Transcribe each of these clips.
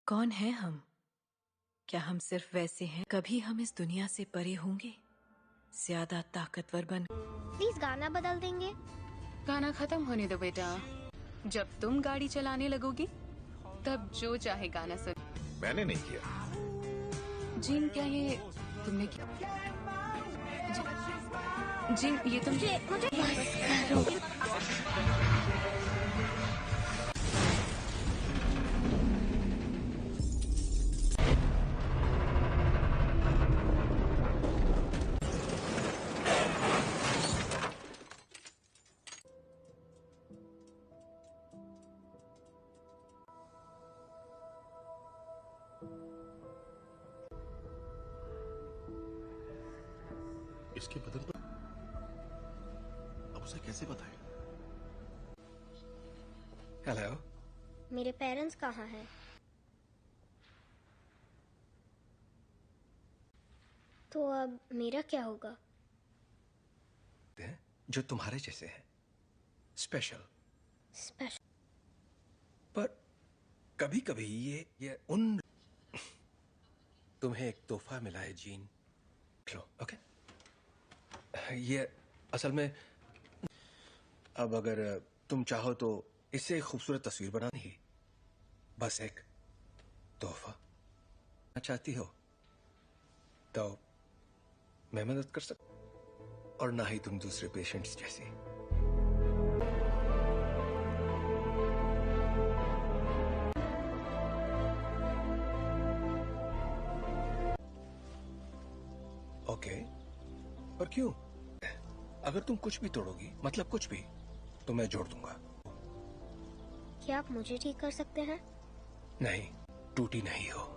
कौन है हम? क्या हम सिर्फ वैसे हैं? कभी हम इस दुनिया से परे होंगे, ज्यादा ताकतवर बन। प्लीज गाना बदल देंगे। गाना खत्म होने दो बेटा। जब तुम गाड़ी चलाने लगोगी तब जो चाहे गाना सुन। मैंने नहीं किया। जीन, क्या ये तुमने किया? जीन, ये तुम मुझे इसके बदन पर अब उसे कैसे बताए? हेलो, मेरे पेरेंट्स कहाँ हैं? तो अब मेरा क्या होगा? जो तुम्हारे जैसे हैं, स्पेशल। स्पेशल? पर कभी कभी ये उन तुम्हें एक तोहफा मिला है जीन, लो। ओके, ये असल में अब अगर तुम चाहो तो इससे एक खूबसूरत तस्वीर बनानी ही, बस एक तोहफा चाहती हो तो मैं मदद कर सकता, और ना ही तुम दूसरे पेशेंट्स जैसी। ओके, पर क्यों? अगर तुम कुछ भी तोड़ोगी, मतलब कुछ भी, तो मैं जोड़ दूंगा। क्या आप मुझे ठीक कर सकते हैं? नहीं, टूटी नहीं हो।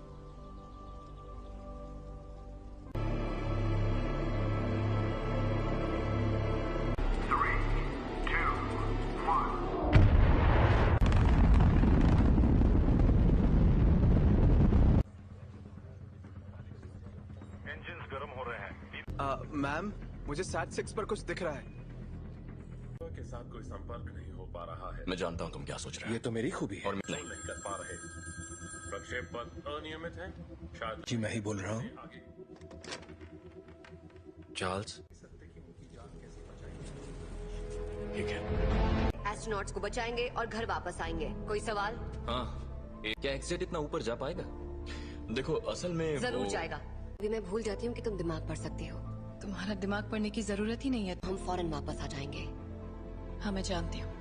इंजन्स गर्म हो रहे हैं। मैम, मुझे SAT-6 पर कुछ दिख रहा है। के साथ कोई संपर्क नहीं हो पा रहा है। मैं जानता हूँ तुम क्या सोच रहे हो। ये तो मेरी खूबी है। और नहीं कर पा रहे। प्रक्षेप पथ अनियमित है। शायद जी मैं ही बोल रहा हूँ। आगे चार्ल्स, ठीक है। एस्ट्रोनॉट्स को बचाएंगे और घर वापस आएंगे। कोई सवाल? हाँ, क्या एक्सजेट इतना ऊपर जा पाएगा? देखो, असल में जरूर जाएगा। अभी मैं भूल जाती हूँ कि तुम दिमाग पढ़ सकती हो। तुम्हारा दिमाग पढ़ने की जरूरत ही नहीं है। हम फौरन वापस आ जाएंगे। हाँ, मैं जानती हूँ।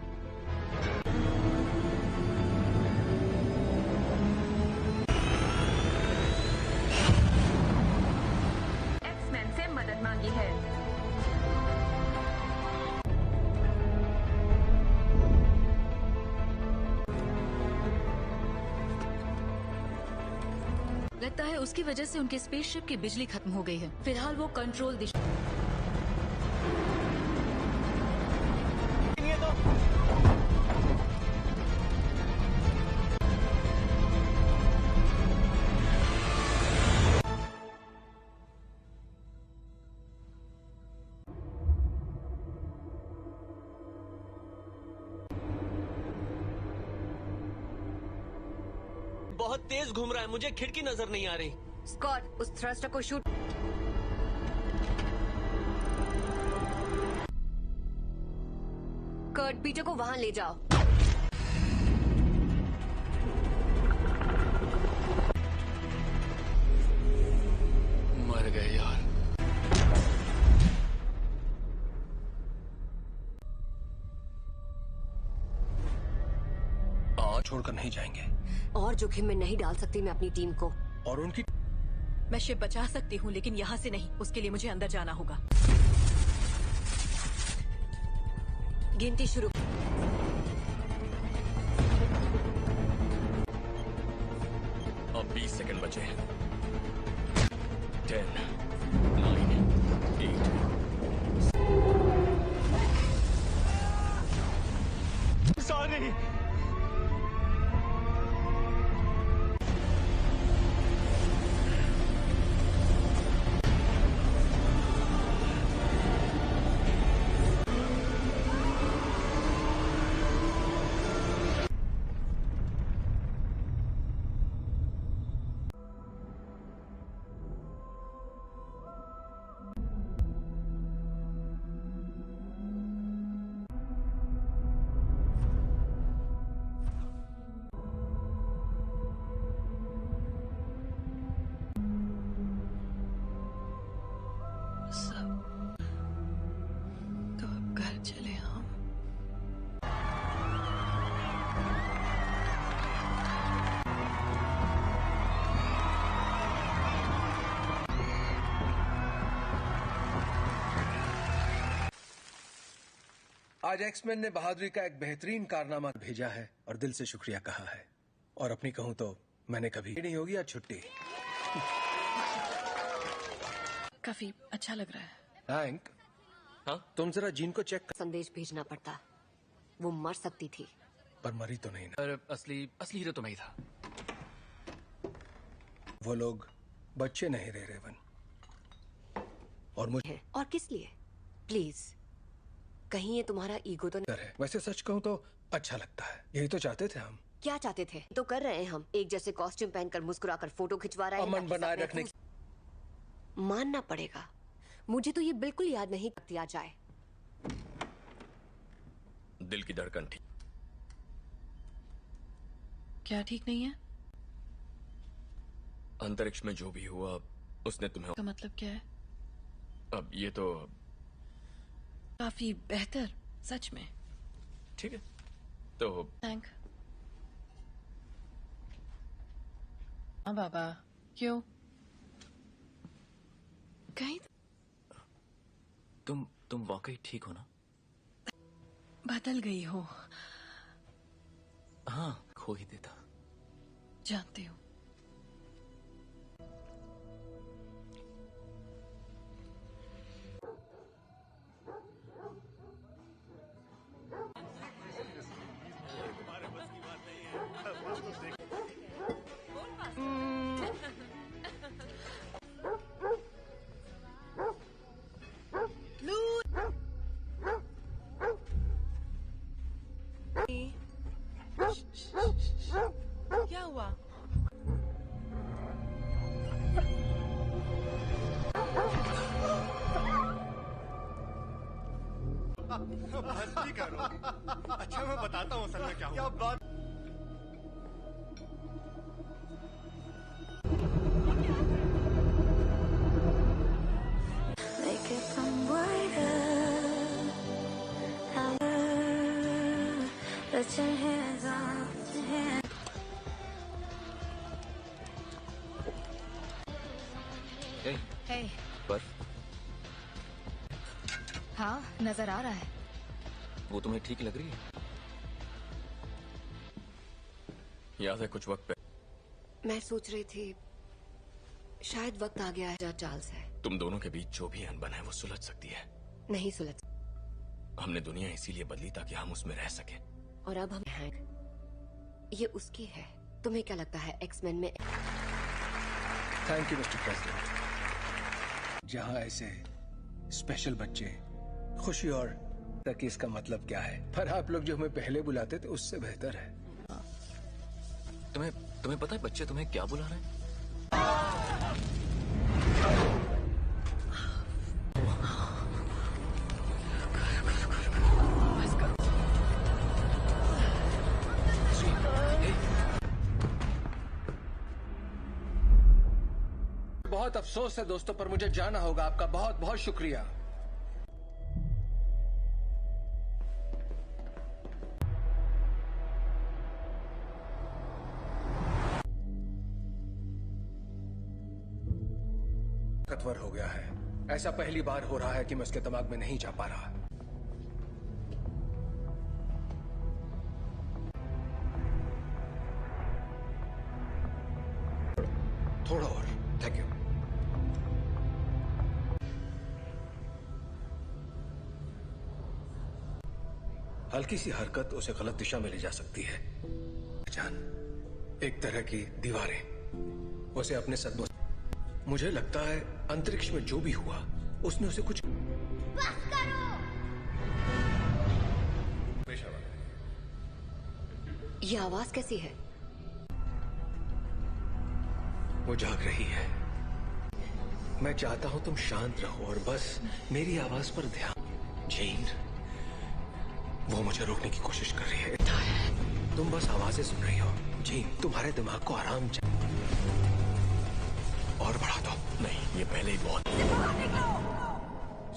एक्समैन से मदद मांगी है। लगता है उसकी वजह से उनके स्पेसशिप की बिजली खत्म हो गई है। फिलहाल वो कंट्रोल दिशा। बहुत तेज घूम रहा है, मुझे खिड़की नजर नहीं आ रही। स्कॉट, उस थ्रस्टर को शूट। कर्ट, पीटर को वहां ले जाओ। मर गए यार। छोड़कर नहीं जाएंगे। और जोखिम में नहीं डाल सकती मैं अपनी टीम को। और उनकी मैं शिप बचा सकती हूँ, लेकिन यहाँ से नहीं। उसके लिए मुझे अंदर जाना होगा। गिनती शुरू। अब 20 सेकंड बचे। 10, 9, 8। सॉरी। आज एक्समैन ने बहादुरी का एक बेहतरीन कारनामा भेजा है और दिल से शुक्रिया कहा है। और अपनी कहूं तो मैंने कभी नहीं होगी आज छुट्टी। काफी अच्छा लग रहा है। थैंक। हाँ? तुम जरा जीन को चेक कर। संदेश भेजना पड़ता, वो मर सकती थी। पर मरी तो नहीं ना। पर असली हीरो तो मैं ही था। वो लोग बच्चे नहीं रहे रेवन। और मुझे और किस लिए? प्लीज, कहीं ये तुम्हारा ईगो तो नहीं? है। वैसे सच कहूं तो अच्छा लगता है। यही तो चाहते थे हम। क्या चाहते थे तो कर रहे हैं हम। एक जैसे कॉस्ट्यूम पहनकर मुस्कुराकर फोटो खिंचवा रहे हैं। अमन बनाए रखने मानना पड़ेगा, मुझे तो ये बिल्कुल याद नहीं दिया जाए। दिल की धड़कन ठीक। क्या ठीक नहीं है? अंतरिक्ष में जो भी हुआ उसने तुम्हें। का मतलब क्या है? अब ये तो काफी बेहतर, सच में। ठीक है तो थैंक। हाँ बाबा, क्यों? कहीं तुम वाकई ठीक हो ना? बदल गई हो। हाँ, खो ही देता। जानती हूँ। क्या हुआ? मस्ती करो। अच्छा मैं बताता हूँ असल में क्या हुआ। बात Hey, पर हाँ नजर आ रहा है। वो तुम्हें ठीक लग रही है? याद है कुछ वक्त पहले मैं सोच रही थी शायद वक्त आ गया है। चार्ल्स है। तुम दोनों के बीच जो भी अनबन है वो सुलझ सकती है। नहीं सुलझ। हमने दुनिया इसीलिए बदली ताकि हम उसमें रह सके। और अब हम हैं। ये उसकी है। तुम्हें क्या लगता है एक्समैन में? Thank you mister president. जहाँ ऐसे स्पेशल बच्चे खुशी और तक इसका मतलब क्या है? पर आप लोग जो हमें पहले बुलाते थे उससे बेहतर है। तुम्हें पता है बच्चे तुम्हें क्या बुला रहे हैं? बहुत अफसोस है दोस्तों, पर मुझे जाना होगा। आपका बहुत बहुत शुक्रिया। ताकतवर हो गया है। ऐसा पहली बार हो रहा है कि मैं उसके दिमाग में नहीं जा पा रहा। थोड़ा और। Thank you. हल्की सी हरकत उसे गलत दिशा में ले जा सकती है। जान, एक तरह की दीवारें उसे अपने सदमों। मुझे लगता है अंतरिक्ष में जो भी हुआ उसने उसे कुछ। बस करो। ये आवाज कैसी है? वो जाग रही है। मैं चाहता हूं तुम शांत रहो और बस मेरी आवाज पर ध्यान। जीन, वो मुझे रोकने की कोशिश कर रही है। तुम बस आवाजें सुन रही हो। जीन, तुम्हारे दिमाग को आराम चाहिए। और बढ़ा दो। नहीं, ये पहले ही बहुत।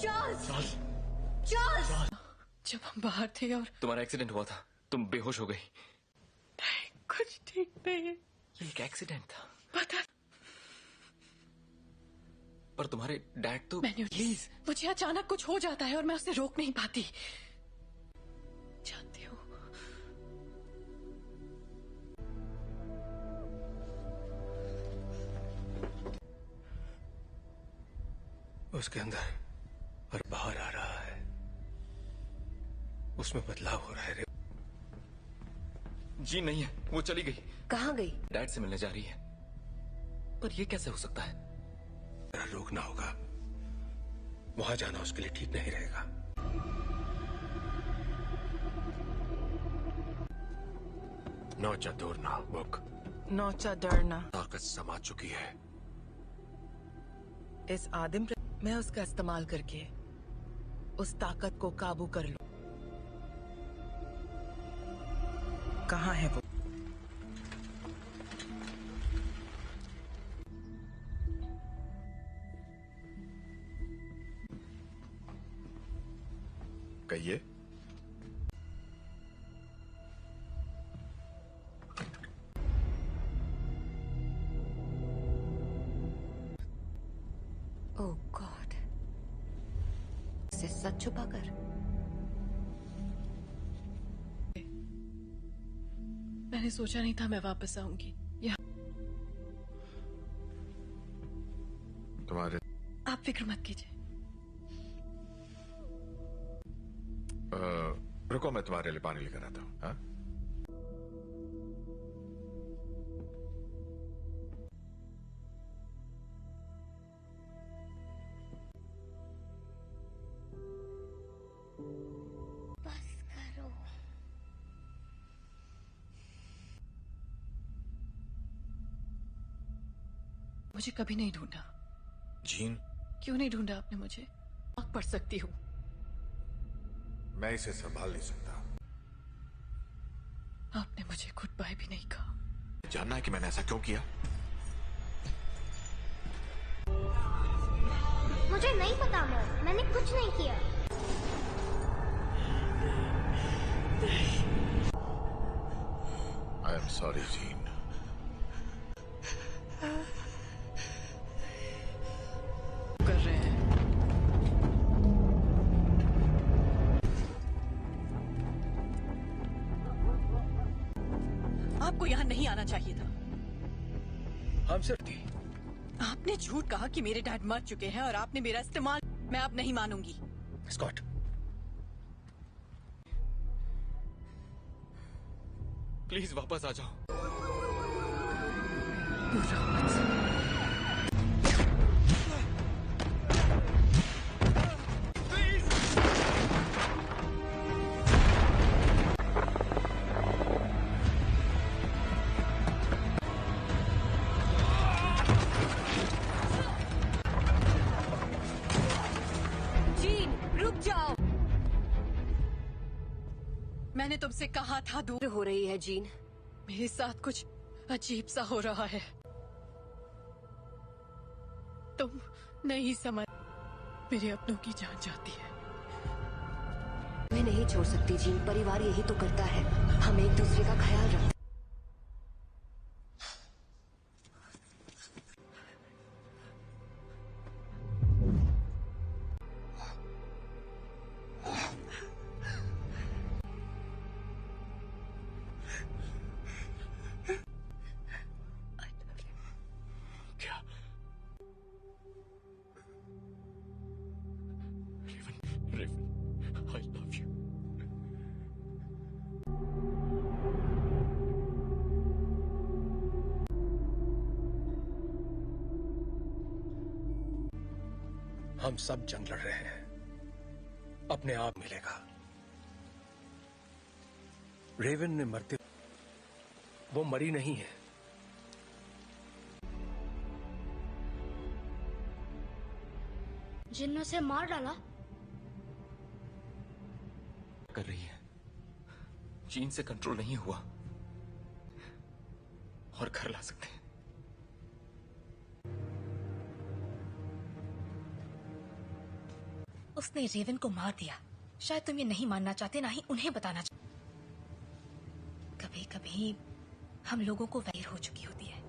चार्ल्स! चार्ल्स! जब हम बाहर थे और तुम्हारा एक्सीडेंट हुआ था, तुम बेहोश हो गई। कुछ ठीक नहीं है। ये एक एक्सीडेंट था। पता पर तुम्हारे डैड तो। प्लीज, मुझे अचानक कुछ हो जाता है और मैं उसे रोक नहीं पाती। उसके अंदर और बाहर आ रहा है, उसमें बदलाव हो रहा है। जी नहीं है, वो चली गई। कहाँ गई? डैड से मिलने जा रही है। पर ये कैसे हो सकता है? रोकना होगा, वहां जाना उसके लिए ठीक नहीं रहेगा। नौचा दूरना बुक, नौचा डरना। ताकत समा चुकी है। इस आदिम मैं उसका इस्तेमाल करके उस ताकत को काबू कर लूं। कहाँ है वो? कहिए। ओह गॉड, इसे सच छुपाकर। मैंने सोचा नहीं था मैं वापस आऊंगी यहाँ। तुम्हारे आप फिक्र मत कीजिए। रुको, मैं तुम्हारे लिए पानी लेकर आता हूँ। हाँ? बस करो। मुझे कभी नहीं ढूंढा। जीन, क्यों नहीं ढूंढा आपने मुझे? आग पढ़ सकती हूँ। मैं इसे संभाल नहीं सकता। आपने मुझे गुड बाय भी नहीं कहा। जानना है कि मैंने ऐसा क्यों किया? मुझे नहीं पता मॉम, मैंने कुछ नहीं किया। I am sorry gene. कर रहे हैं। आपको यहाँ नहीं आना चाहिए था। हम सिर्फ थी। आपने झूठ कहा कि मेरे डैड मर चुके हैं और आपने मेरा इस्तेमाल। मैं अब नहीं मानूंगी। स्कॉट, प्लीज वापस आ जाओ। जीन, रुक जाओ। मैंने तुमसे कहा था दूर हो रही है जीन। मेरे साथ कुछ अजीब सा हो रहा है। तुम नहीं समझ। मेरे अपनों की जान जाती है। मैं नहीं छोड़ सकती जीन, परिवार यही तो करता है। हम एक दूसरे का ख्याल रखते। क्या? रेवन, I love you. हम सब जंग लड़ रहे हैं, अपने आप मिलेगा। रेवन ने मरते, वो मरी नहीं है। जिन ने उसे मार डाला। कर रही है। जीन से कंट्रोल नहीं हुआ और घर ला सकते हैं। उसने रेवन को मार दिया। शायद तुम ये नहीं मानना चाहते, ना ही उन्हें बताना चाहते। कभी कभी हम लोगों को वैर हो चुकी होती है।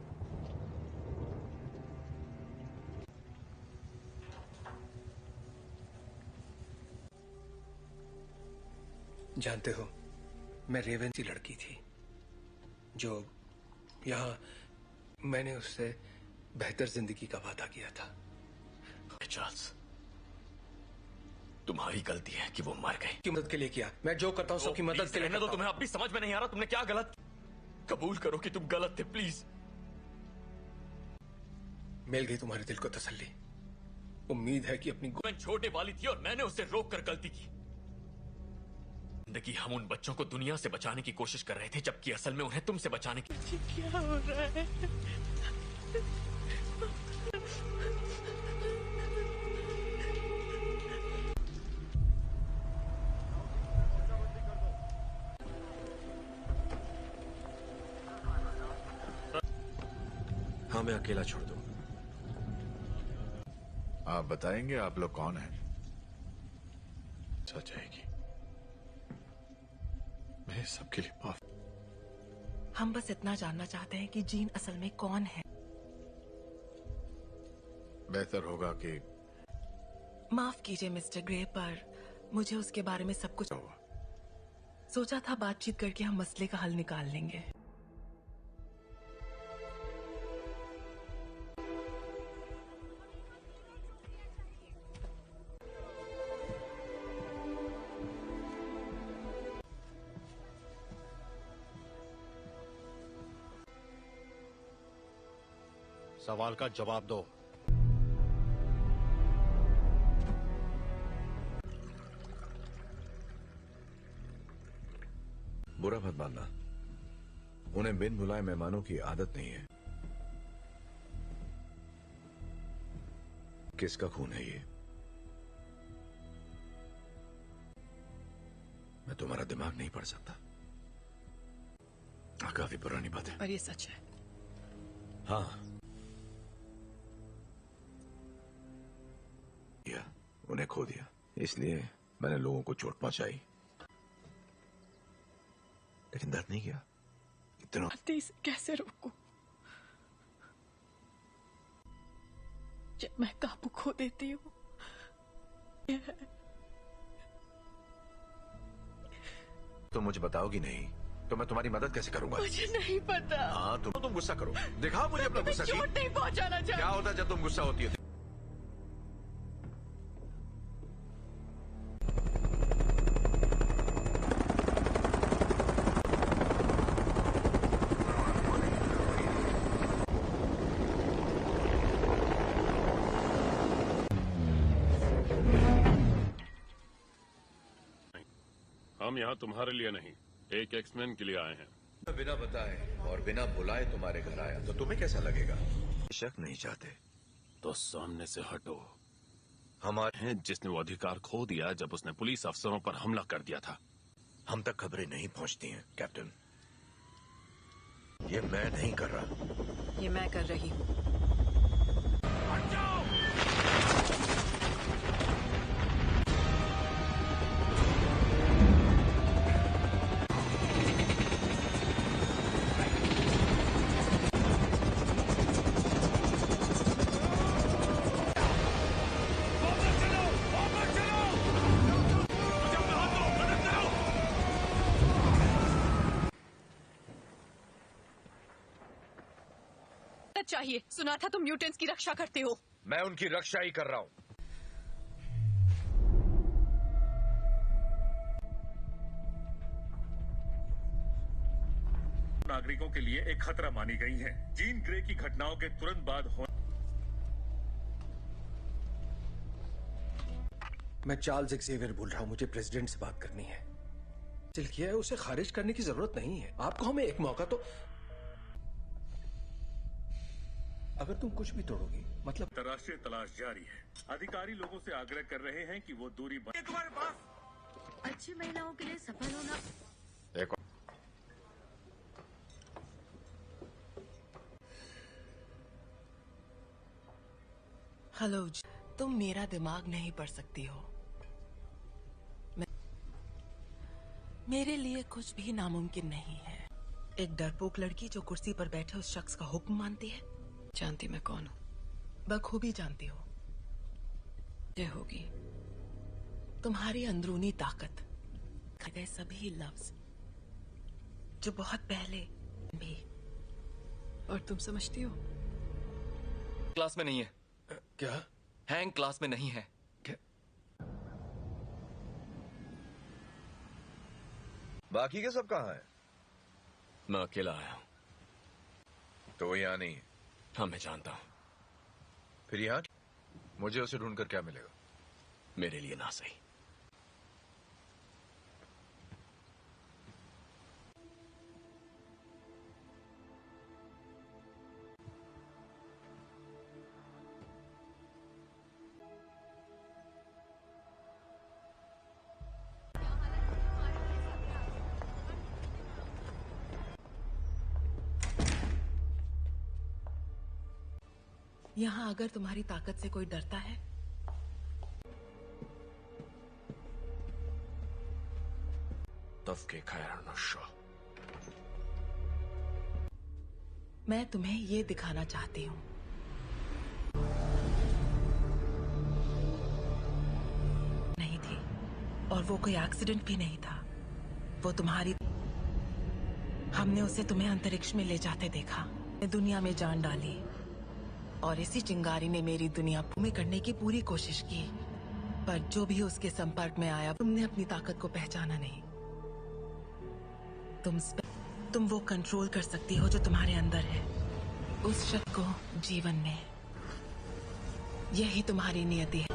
जानते हो, मैं रेवन की लड़की थी जो यहाँ मैंने उससे बेहतर जिंदगी का वादा किया था। चार्ल्स, तुम्हारी गलती है कि वो मर गए। की मदद के लिए किया, मैं जो करता हूँ सबकी मदद के लिए तो तुम्हें अब भी समझ में नहीं आ रहा तुमने क्या गलत। कबूल करो कि तुम गलत थे प्लीज। मिल गई तुम्हारे दिल को तसल्ली। उम्मीद है कि अपनी छोटे वाली थी और मैंने उसे रोक कर गलती की। जिंदगी हम उन बच्चों को दुनिया से बचाने की कोशिश कर रहे थे, जबकि असल में उन्हें तुमसे बचाने की। क्या हो रहा है? हाँ, मैं अकेला छोड़ दूं। आप बताएंगे आप लोग कौन हैं? सच जाएगी। मैं सबके लिए माफ। हम बस इतना जानना चाहते हैं कि जीन असल में कौन है। बेहतर होगा कि माफ कीजिए मिस्टर ग्रे, पर मुझे उसके बारे में सब कुछ हुआ। सोचा था बातचीत करके हम मसले का हल निकाल लेंगे। सवाल का जवाब दो। बुरा मत मानना, उन्हें बिन बुलाए मेहमानों की आदत नहीं है। किसका खून है ये? मैं तुम्हारा दिमाग नहीं पढ़ सकता। काफी पुरानी बात है, पर ये सच है। हाँ, उन्हें खो दिया, इसलिए मैंने लोगों को चोट पहुंचाई, लेकिन दर्द नहीं किया। इतना इसे कैसे रोकूं? जब मैं काबू खो देती हूँ। तुम मुझे बताओगी नहीं तो मैं तुम्हारी मदद कैसे करूंगा? मुझे नहीं पता। हाँ, तुम गुस्सा करो, दिखाओ मुझे अपना गुस्सा। चोट नहीं पहुंचाना चाहती। क्या होता है जब तुम गुस्सा होती है? हम यहाँ तुम्हारे लिए नहीं, एक एक्समैन के लिए आए हैं। बिना बताए और बिना बुलाए तुम्हारे घर आया तो तुम्हें कैसा लगेगा? शक नहीं चाहते तो सामने से हटो। हमारे हैं जिसने वो अधिकार खो दिया जब उसने पुलिस अफसरों पर हमला कर दिया था। हम तक खबरें नहीं पहुंचती हैं कैप्टन। ये मैं नहीं कर रहा, ये मैं कर रही हूँ। चाहिए, सुना था तुम म्यूटेंट्स की रक्षा करते हो। मैं उनकी रक्षा ही कर रहा हूं। नागरिकों के लिए एक खतरा मानी गई हैं। जीन ग्रे की घटनाओं के तुरंत बाद मैं चार्ल्स एक्सेवियर बोल रहा हूँ, मुझे प्रेसिडेंट से बात करनी है। दिल किया है, उसे खारिज करने की जरूरत नहीं है। आपको हमें एक मौका तो। अगर तुम कुछ भी तोड़ोगी मतलब। अंतर्राष्ट्रीय तलाश जारी है। अधिकारी लोगों से आग्रह कर रहे हैं कि वो दूरी तुम्हारे पास अच्छी महिलाओं के लिए सफल होना। देखो, हेलो, तुम मेरा दिमाग नहीं पढ़ सकती हो। मेरे लिए कुछ भी नामुमकिन नहीं है। एक डरपोक लड़की जो कुर्सी पर बैठे उस शख्स का हुक्म मानती है। जानती मैं कौन हूँ। बखूबी जानती हो। ये होगी तुम्हारी अंदरूनी ताकत, गए सभी लफ्ज जो बहुत पहले भी। और तुम समझती हो क्लास में नहीं है। क्या? हैंग क्लास में नहीं है। बाकी के सब कहाँ हैं? मैं अकेला आया हूं। तो वो यहाँ नहीं है। हाँ, मैं जानता हूं। फिर यहाँ मुझे उसे ढूंढकर क्या मिलेगा? मेरे लिए ना सही। यहाँ अगर तुम्हारी ताकत से कोई डरता है तफके खैर नशा। मैं तुम्हें ये दिखाना चाहती हूँ। नहीं थी, और वो कोई एक्सीडेंट भी नहीं था। वो तुम्हारी, हमने उसे तुम्हें अंतरिक्ष में ले जाते देखा, दुनिया में जान डाली, और इसी चिंगारी ने मेरी दुनिया में करने की पूरी कोशिश की। पर जो भी उसके संपर्क में आया, तुमने अपनी ताकत को पहचाना नहीं। तुम वो कंट्रोल कर सकती हो जो तुम्हारे अंदर है, उस शक्ति को जीवन में। यही तुम्हारी नियति है।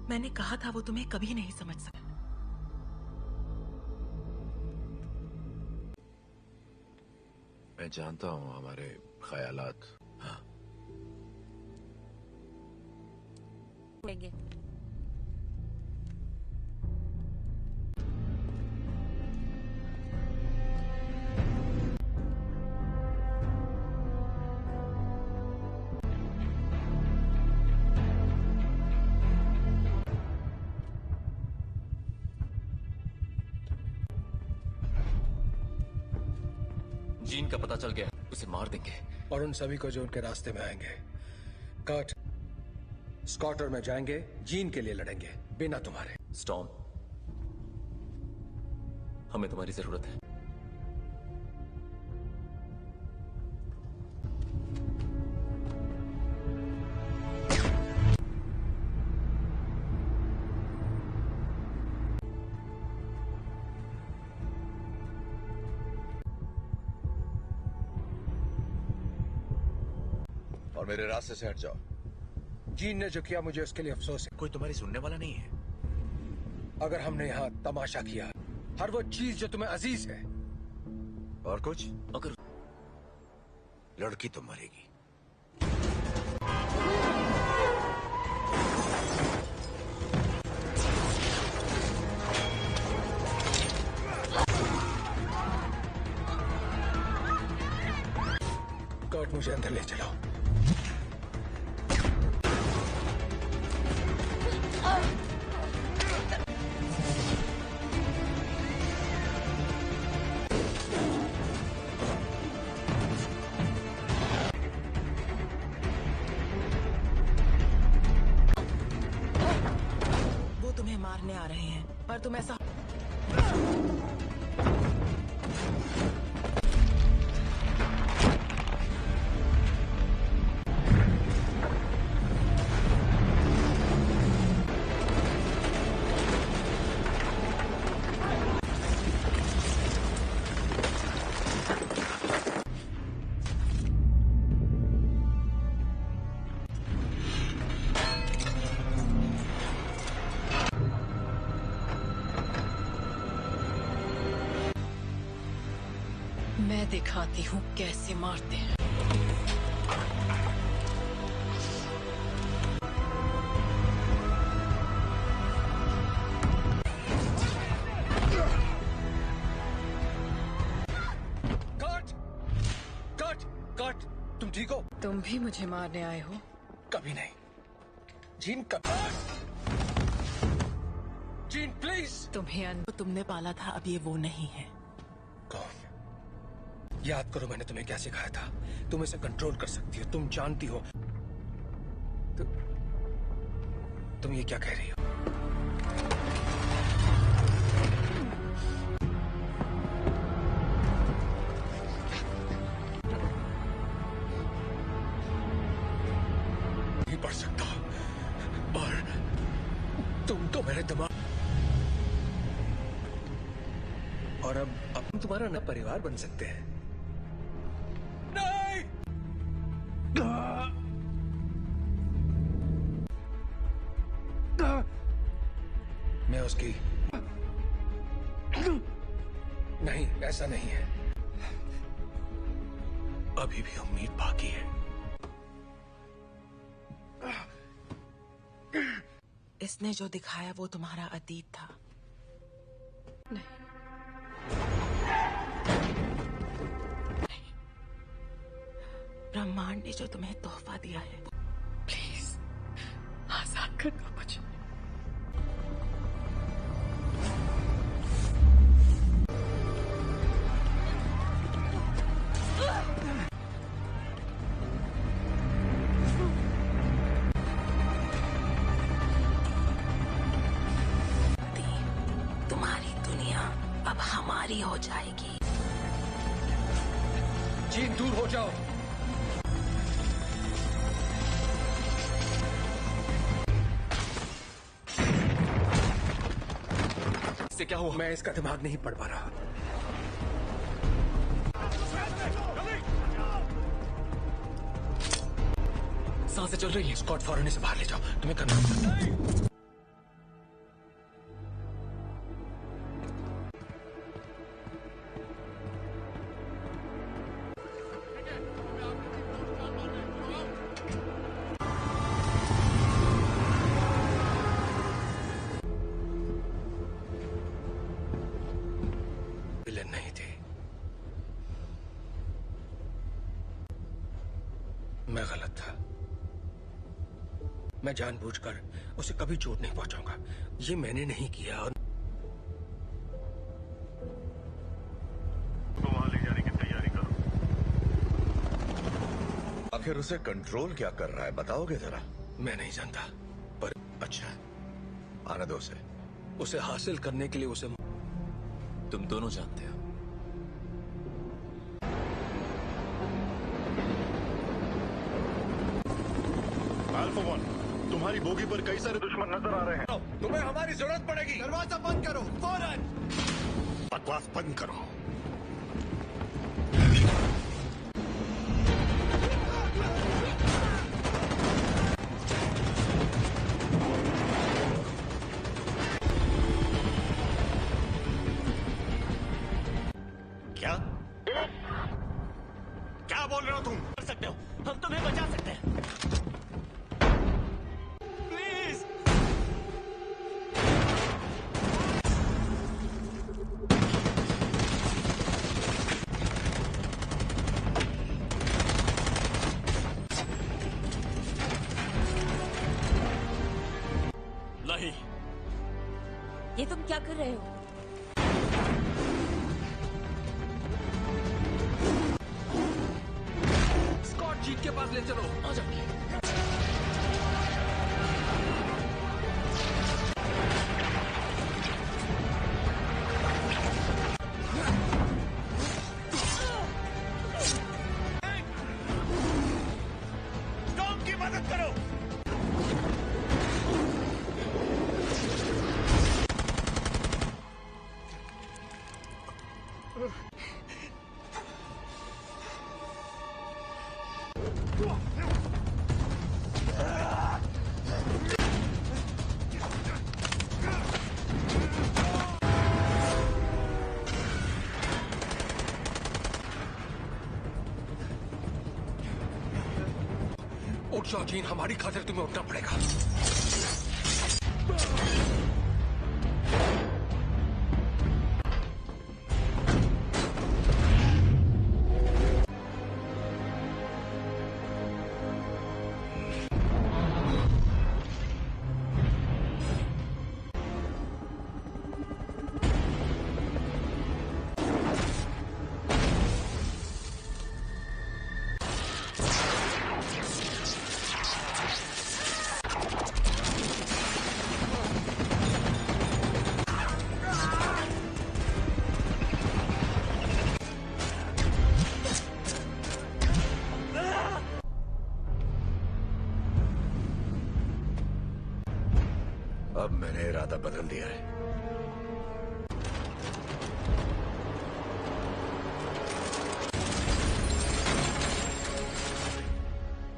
मैंने कहा था वो तुम्हें कभी नहीं समझ सकता। मैं जानता हूँ हमारे ख्यालात। हाँ। जीन का पता चल गया, उसे मार देंगे। और उन सभी को जो उनके रास्ते में आएंगे। कर्ट, स्कॉट और मैं जाएंगे, जीन के लिए लड़ेंगे, बिना तुम्हारे। स्टॉर्म, हमें तुम्हारी जरूरत है। और मेरे रास्ते से हट जाओ। जीन ने जो किया मुझे उसके लिए अफसोस है। कोई तुम्हारी सुनने वाला नहीं है। अगर हमने यहाँ तमाशा किया, हर वो चीज जो तुम्हें अजीज है, और कुछ, अगर लड़की तो मरेगी। कर्ट, मुझे अंदर ले चलो। वो तुम्हें मारने आ रहे हैं, पर तुम ऐसा मैं दिखाती हूँ कैसे मारते हैं। कर्ट, तुम ठीक हो? तुम भी मुझे मारने आए हो? कभी नहीं। Gene, gene please. तुम्हें तुमने पाला था, अब ये वो नहीं है। कौन? याद करो मैंने तुम्हें क्या सिखाया था। तुम इसे कंट्रोल कर सकती हो, तुम जानती हो। तुम ये क्या कह रही हो? नहीं पढ़ सकता, और मेरे दिमाग। और अब हम तुम्हारा नया परिवार बन सकते हैं। नहीं! मैं उसकी नहीं, ऐसा नहीं है। अभी भी उम्मीद बाकी है। इसने जो दिखाया वो तुम्हारा अतीत था। नहीं, ब्रह्मांड ने जो तुम्हें तोहफा दिया है। प्लीज आजाद कर दो मुझे। तुम्हारी दुनिया अब हमारी हो जाएगी। जीन, दूर हो जाओ। इससे क्या हुआ? मैं इसका दिमाग नहीं पढ़ पा रहा। सांसें चल रही हैं। स्कॉट, फौरन इसे बाहर ले जाओ। तुम्हें करना होगा। विलेन नहीं थी। मैं गलत था। मैं जानबूझकर उसे कभी चोट नहीं पहुंचाऊंगा। ये मैंने नहीं किया। और तो वहां ले जाने की तैयारी करो। आखिर उसे कंट्रोल क्या कर रहा है, बताओगे जरा? मैं नहीं जानता, पर अच्छा, आने दो उसे। उसे हासिल करने के लिए उसे तुम दोनों जानते हो। अल्फा 1, तुम्हारी बोगी पर कई सारे दुश्मन नजर आ रहे हैं। तुम्हें हमारी जरूरत पड़ेगी। दरवाजा बंद करो फौरन। बकवास बंद करो। क्या क्या बोल रहे हो तुम? कर सकते हो, हम तुम्हें बचा सकते हैं। प्लीज। नहीं। ये तुम क्या कर रहे हो? स्कॉट, जीत के पास ले चलो। आ जाओ। टॉम की मदद करो। उठ जाओ जीन, हमारी खातिर तुम्हें उठना पड़ेगा। इरादा बदल दिया है।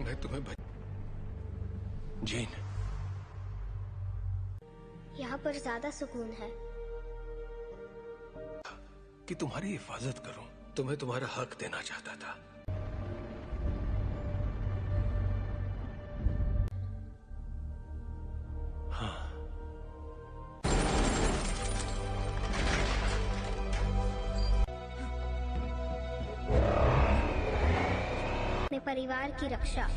मैं तुम्हें जीन, यहाँ पर ज्यादा सुकून है। कि तुम्हारी हिफाजत करूं, तुम्हें तुम्हारा हक देना चाहता था। हाँ, अपने परिवार की रक्षा।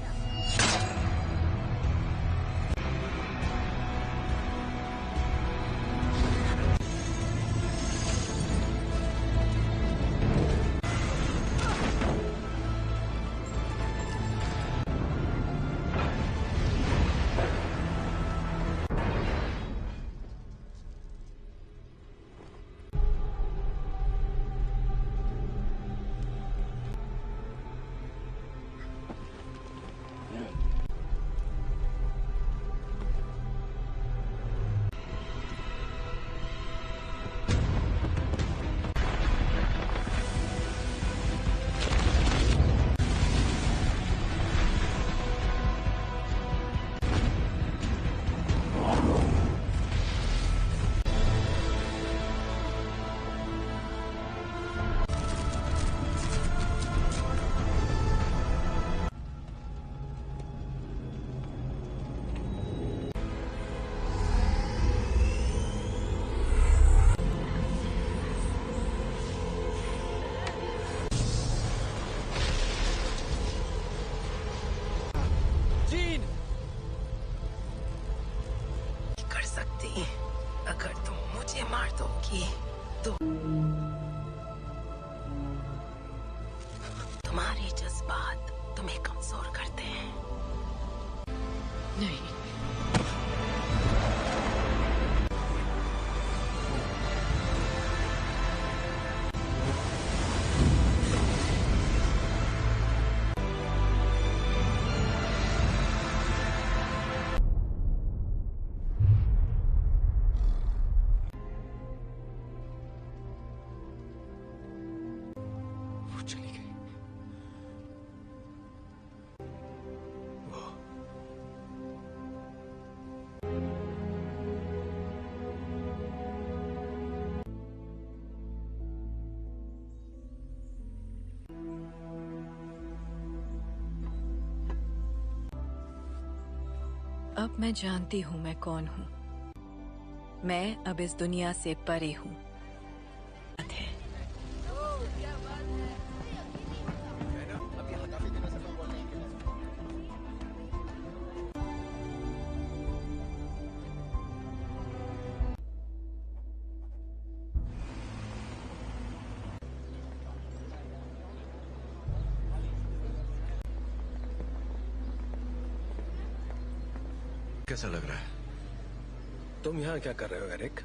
कर सकती, अगर तुम मुझे मार दोगी तो तुम्हारे जज्बात तुम्हें कमजोर करते हैं। नहीं, वो चली गई। वो अब मैं जानती हूँ मैं कौन हूँ। मैं अब इस दुनिया से परे हूँ। कैसा लग रहा है? तुम यहाँ क्या कर रहे हो एरिक?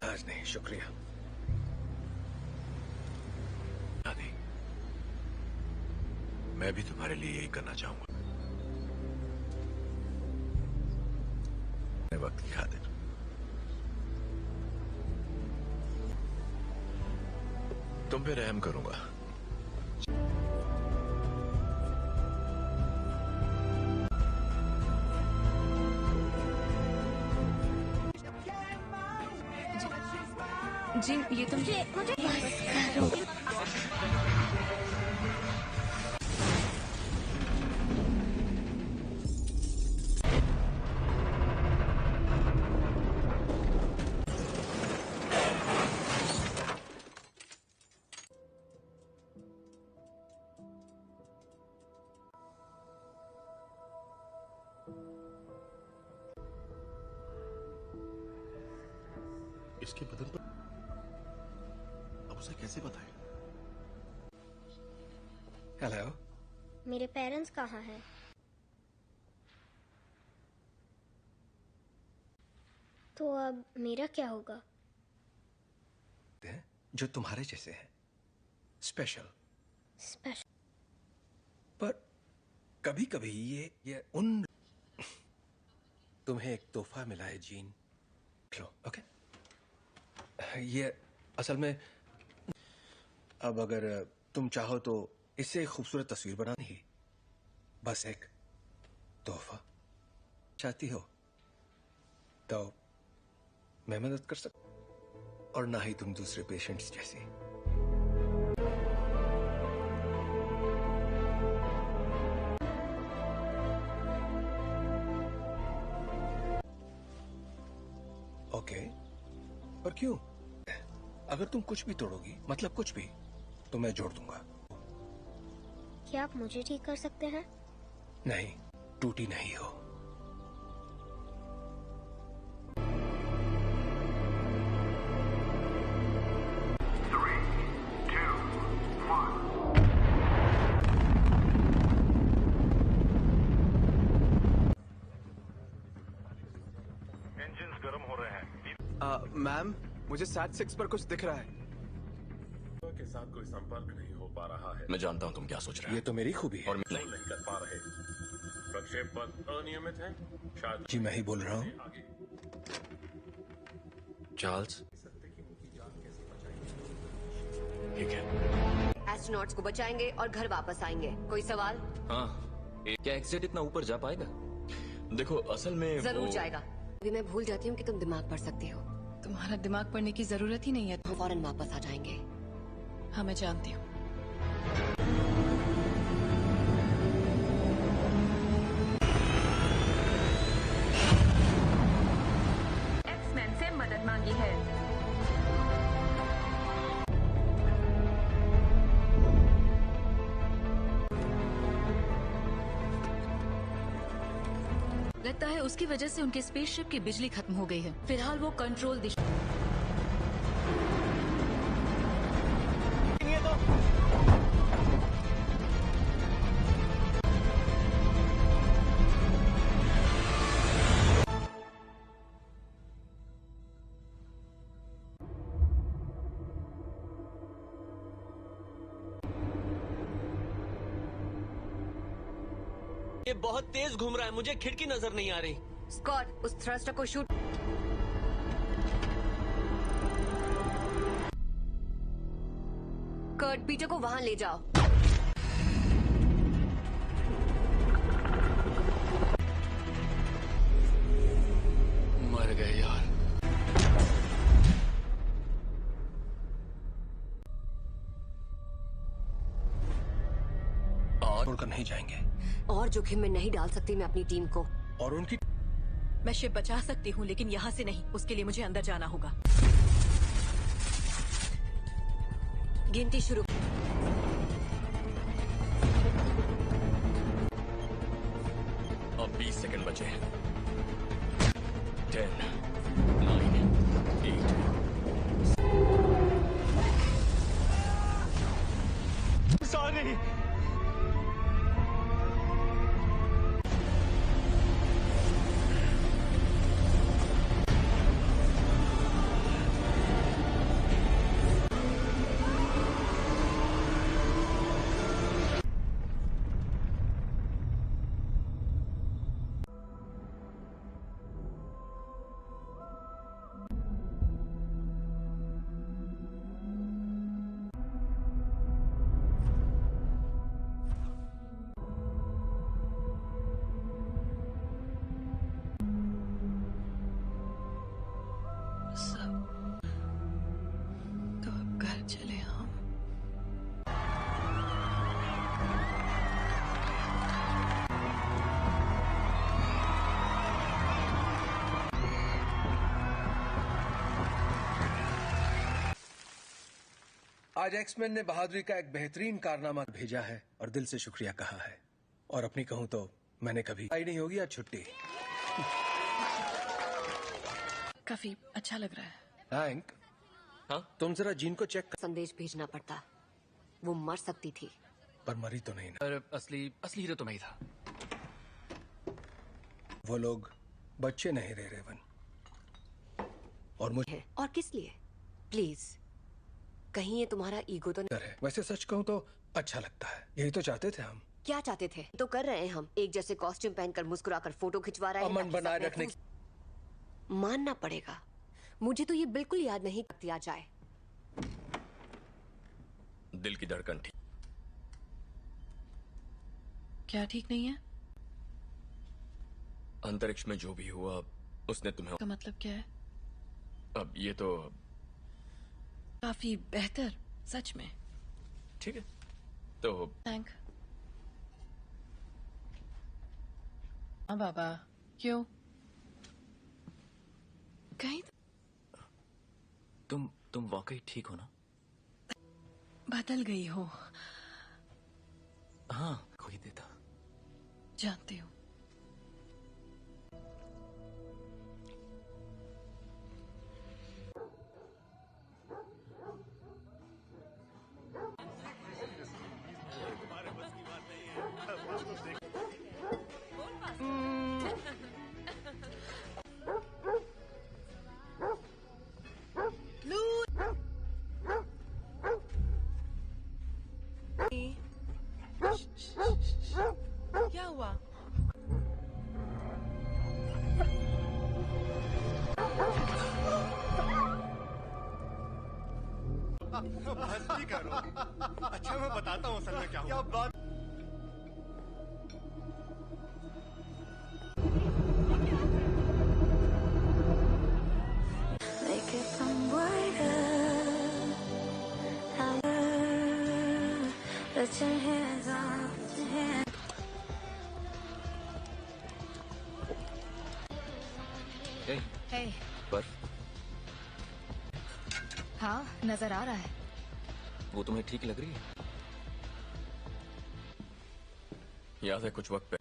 आज नहीं, शुक्रिया। आदि, मैं भी तुम्हारे लिए यही करना चाहूंगा। वक्त की खातिर तुम पे रहम करूंगा। जी, ये तुम मुझे इसके बदन पर अब उसे कैसे बताएं? हेलो, मेरे पेरेंट्स कहाँ हैं? तो अब मेरा क्या होगा? जो तुम्हारे जैसे हैं, स्पेशल। स्पेशल। पर कभी कभी ये तुम्हें एक तोहफा मिला है जीन, लो, ओके? ये असल में अब अगर तुम चाहो तो इससे एक खूबसूरत तस्वीर बनानी ही, बस एक तोहफा चाहती हो तो मैं मदद कर सकता, और ना ही तुम दूसरे पेशेंट्स जैसी। ओके, पर क्यों? अगर तुम कुछ भी तोड़ोगी, मतलब कुछ भी, तो मैं जोड़ दूंगा। क्या आप मुझे ठीक कर सकते हैं? नहीं, टूटी नहीं हो। इंजन्स गर्म हो रहे हैं। मैम, मुझे सैट 6 पर कुछ दिख रहा है। के साथ कोई संपर्क नहीं हो पा रहा है। मैं जानता हूं तुम क्या सोच रहे हो। ये तो मेरी खूबी है। और नहीं कर पा रहे। प्रक्षेप पथ अनियमित है। शायद जी मैं ही बोल रहा हूँ। चार्ल्स, ठीक है। एस्ट्रोनॉट्स को बचाएंगे और घर वापस आएंगे। कोई सवाल? हाँ, क्या एक्सेट इतना ऊपर जा पाएगा? देखो असल में जरूर जाएगा। अभी मैं भूल जाती हूँ कि तुम दिमाग पढ़ सकती हो। तुम्हारा दिमाग पढ़ने की जरूरत ही नहीं है। हम फौरन वापस आ जाएंगे। हाँ, मैं जानती हूँ। एक्समैन से मदद मांगी है। लगता है उसकी वजह से उनके स्पेसशिप की बिजली खत्म हो गई है। फिलहाल वो कंट्रोल दिशा ये बहुत तेज घूम रहा है, मुझे खिड़की नजर नहीं आ रही। स्कॉट, उस थ्रस्टर को शूट। कर्ट, पीटर को वहां ले जाओ। मर गए यार। और छोड़कर नहीं जाएंगे। और जोखिम में नहीं डाल सकती मैं अपनी टीम को। और उनकी मैं शिप बचा सकती हूँ, लेकिन यहाँ से नहीं। उसके लिए मुझे अंदर जाना होगा। गिनती शुरू। अब 20 सेकंड बचे हैं। 10, 9, 8। सॉरी। तो अब घर चले हम। आज एक्समैन ने बहादुरी का एक बेहतरीन कारनामा भेजा है और दिल से शुक्रिया कहा है। और अपनी कहूं तो मैंने कभी आई नहीं होगी आज छुट्टी। काफी अच्छा लग रहा है। हैंक, हाँ? तुम जरा जीन को चेक कर। संदेश भेजना पड़ता। वो मर सकती थी। पर मरी तो नहीं ना। पर असली हीरो तो मैं ही था। वो लोग बच्चे नहीं रहे रेवन। और मुझे और किस लिए? प्लीज, कहीं ये तुम्हारा ईगो तो नहीं है। वैसे सच कहूं तो अच्छा लगता है। यही तो चाहते थे हम। क्या चाहते थे तो कर रहे हैं हम। एक जैसे कॉस्ट्यूम पहनकर मुस्कुराकर फोटो खिंचवा रहे हैं। अमन बनाए रखने मानना पड़ेगा मुझे तो ये बिल्कुल याद नहीं दिया जाए। दिल की धड़कन ठीक। क्या ठीक नहीं है? अंतरिक्ष में जो भी हुआ उसने तुम्हें। का मतलब क्या है? अब ये तो काफी बेहतर, सच में। ठीक है तो थैंक। हाँ बाबा, क्यों? कहीं तुम वाकई ठीक हो ना? बदल गई हो। हाँ, कोई देता। जानती हूँ। क्या हुआ? मस्ती करो। अच्छा मैं बताता हूँ असल में क्या हुआ। बात हे। पर हाँ, नजर आ रहा है। वो तुम्हें ठीक लग रही है? याद है कुछ वक्त पे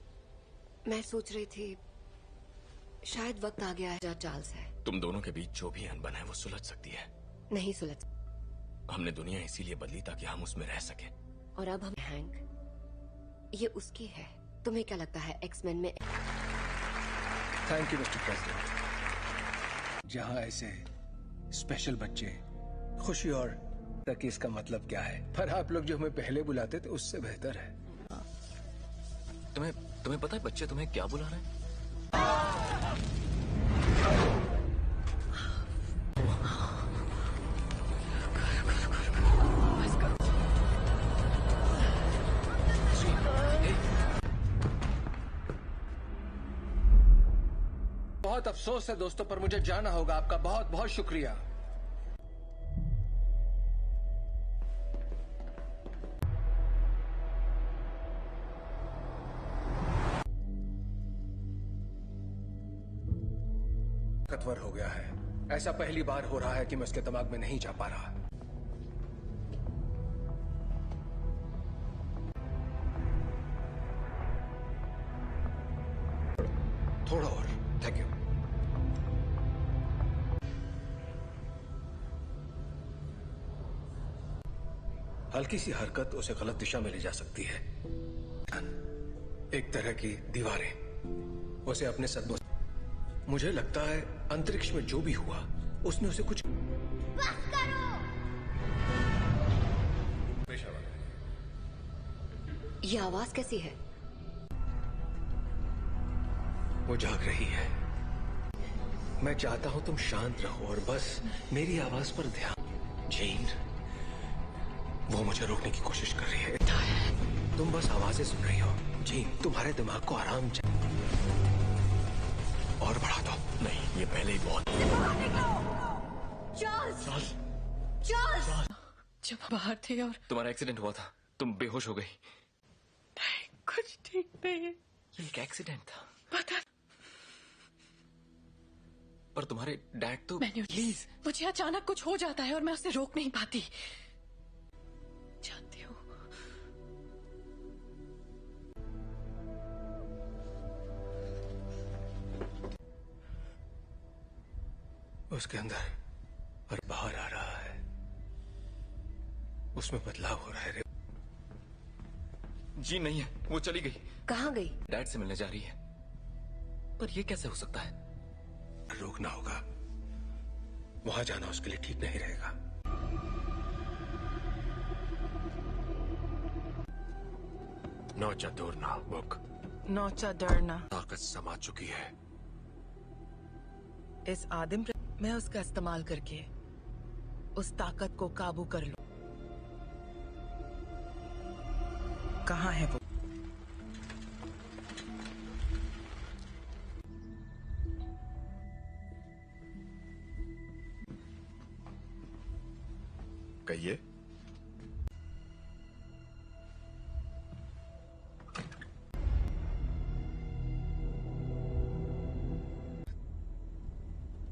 मैं सोच रही थी शायद वक्त आ गया है जहाँ चार्ल्स है। तुम दोनों के बीच जो भी अनबन है वो सुलझ सकती है। नहीं सुलझ। हमने दुनिया इसीलिए बदली ताकि हम उसमें रह सके। और अब हम हैंक, ये उसकी है। तुम्हें क्या लगता है एक्समैन में? Thank you mister president. जहां ऐसे स्पेशल बच्चे खुशी और तक इसका मतलब क्या है, पर आप लोग जो हमें पहले बुलाते थे उससे बेहतर है। तुम्हें पता है बच्चे तुम्हें क्या बुला रहे हैं? बहुत अफसोस है दोस्तों, पर मुझे जाना होगा। आपका बहुत बहुत शुक्रिया। ताकतवर हो गया है। ऐसा पहली बार हो रहा है कि मैं उसके दिमाग में नहीं जा पा रहा। थोड़ा और। Thank you. हल्की सी हरकत उसे गलत दिशा में ले जा सकती है। एक तरह की दीवारें उसे अपने सदमों। मुझे लगता है अंतरिक्ष में जो भी हुआ उसने उसे कुछ। बस करो। ये आवाज कैसी है? वो जाग रही है। मैं चाहता हूं तुम शांत रहो और बस मेरी आवाज पर ध्यान। जीन, वो मुझे रोकने की कोशिश कर रही है। तुम बस आवाजें सुन रही हो। जीन, तुम्हारे दिमाग को आराम और बढ़ा दो। नहीं, ये पहले ही बहुत। चार्ल्स! चार्ल्स! जब बाहर थे और तुम्हारा एक्सीडेंट हुआ था, तुम बेहोश हो गई। कुछ ठीक नहीं है। ये एक एक्सीडेंट था। पता। पर तुम्हारे डैड तो। प्लीज, मुझे अचानक कुछ हो जाता है और मैं उसे रोक नहीं पाती। जानती हूँ। उसके अंदर और बाहर आ रहा है। उसमें बदलाव हो रहा है। जी नहीं है, वो चली गई। कहाँ गई? डैड से मिलने जा रही है। पर ये कैसे हो सकता है? रोकना होगा। वहां जाना उसके लिए ठीक नहीं रहेगा। नौचा दूरना बुक। नौचा डरना। ताकत समा चुकी है। इस आदिम मैं उसका इस्तेमाल करके उस ताकत को काबू कर लूं। कहाँ है वो? कहिए।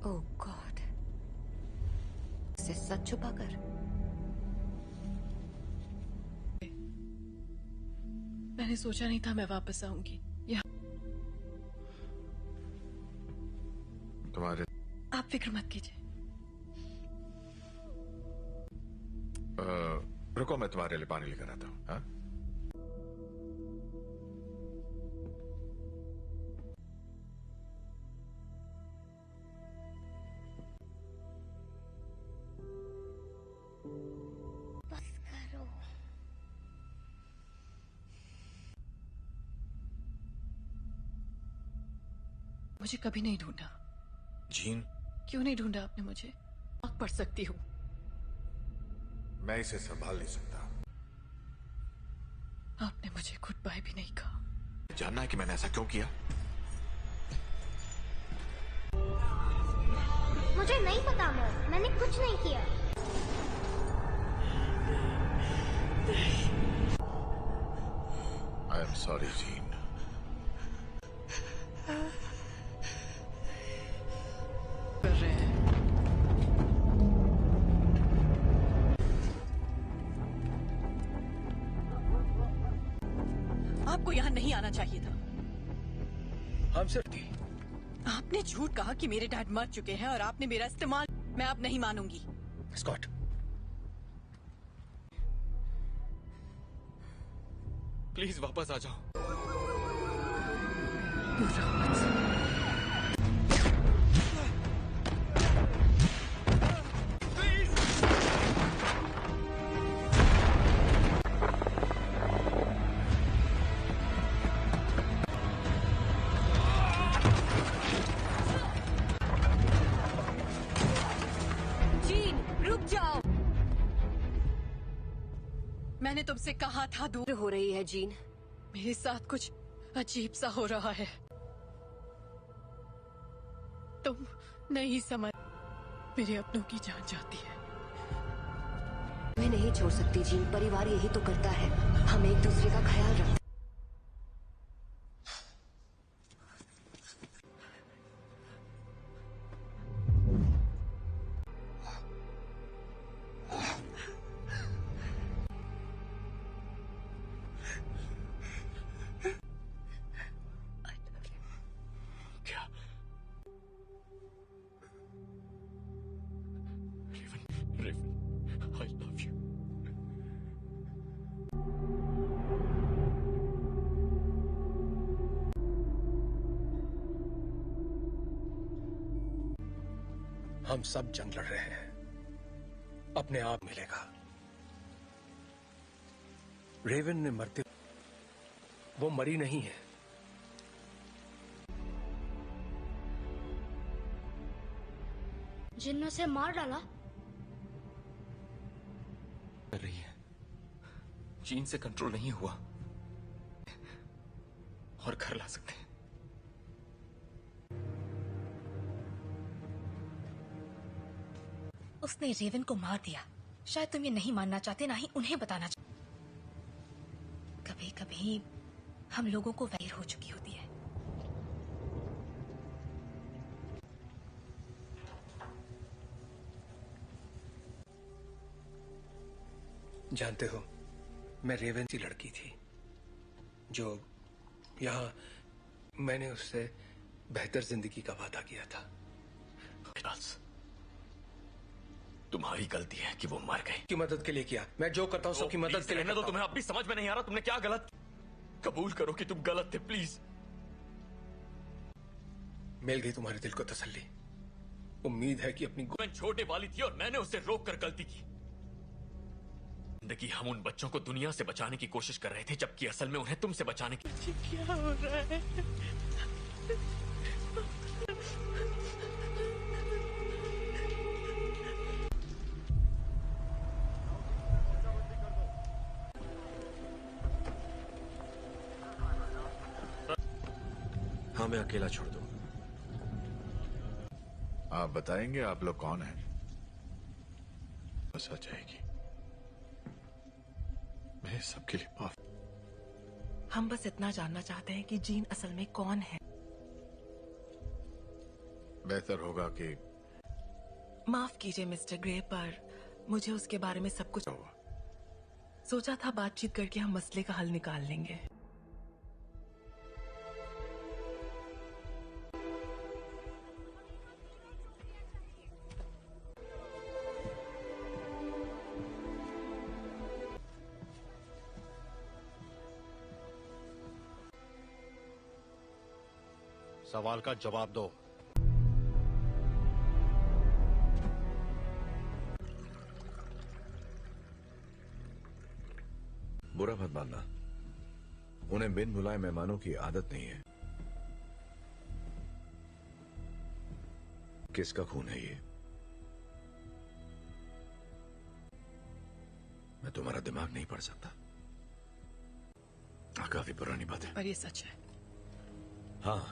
ओह गॉड, से सच छुपाकर। मैंने सोचा नहीं था मैं वापस आऊंगी। तुम्हारे आप फिक्र मत कीजिए। रुको, मैं तुम्हारे लिए पानी लेकर आता हूँ। हाँ? बस करो। मुझे कभी नहीं ढूंढा। जीन, क्यों नहीं ढूंढा आपने मुझे? आग पढ़ सकती हूँ। मैं इसे संभाल नहीं सकता। आपने मुझे गुड बाय भी नहीं कहा। जानना है कि मैंने ऐसा क्यों किया? मुझे नहीं पता मॉम, मैंने कुछ नहीं किया। I am sorry gene. कर रहे हैं। आपको यहाँ नहीं आना चाहिए था। हम सिर्फ थी। आपने झूठ कहा कि मेरे डैड मर चुके हैं और आपने मेरा इस्तेमाल। मैं अब नहीं मानूंगी। स्कॉट, प्लीज वापस आ जाओ। जीन, रुक जाओ। मैंने तुमसे कहा था दूर हो रही है जीन। मेरे साथ कुछ अजीब सा हो रहा है। तुम नहीं समझ। मेरे अपनों की जान जाती है। मैं नहीं छोड़ सकती जीन, परिवार यही तो करता है। हम एक दूसरे का ख्याल रखते। I love you. हम सब जंग लड़ रहे हैं। अपने आप मिलेगा। रेवन ने मरते, वो मरी नहीं है। जिन ने उसे मार डाला। कर रही है। जीन से कंट्रोल नहीं हुआ और घर ला सकते हैं। उसने रेवन को मार दिया। शायद तुम ये नहीं मानना चाहते, ना ही उन्हें बताना चाहते। कभी कभी हम लोगों को वैर हो चुकी होती है। जानते हो, मैं रेवन सी लड़की थी जो यहाँ मैंने उससे बेहतर जिंदगी का वादा किया था। तुम्हारी गलती है कि वो मर गए। की मदद के लिए किया। मैं जो करता हूँ सबकी मदद के लिए तो तुम्हें अब भी समझ में नहीं आ रहा तुमने क्या गलत। कबूल करो कि तुम गलत थे प्लीज। मिल गई तुम्हारे दिल को तसल्ली। उम्मीद है कि अपनी छोटे वाली थी और मैंने उसे रोक कर गलती की। जिंदगी हम उन बच्चों को दुनिया से बचाने की कोशिश कर रहे थे, जबकि असल में उन्हें तुमसे बचाने की। क्या हो रहा है? हाँ, मैं अकेला छोड़ दूं। आप बताएंगे आप लोग कौन हैं? बस आ जाएगी। मैं सबके लिए माफ। हम बस इतना जानना चाहते हैं कि जीन असल में कौन है। बेहतर होगा कि माफ कीजिए मिस्टर ग्रे, पर मुझे उसके बारे में सब कुछ सोचा था। बातचीत करके हम मसले का हल निकाल लेंगे। सवाल का जवाब दो। बुरा मत मानना, उन्हें बिन बुलाए मेहमानों की आदत नहीं है। किसका खून है ये? मैं तुम्हारा दिमाग नहीं पढ़ सकता। काफी पुरानी बात है। पर ये सच है। हाँ,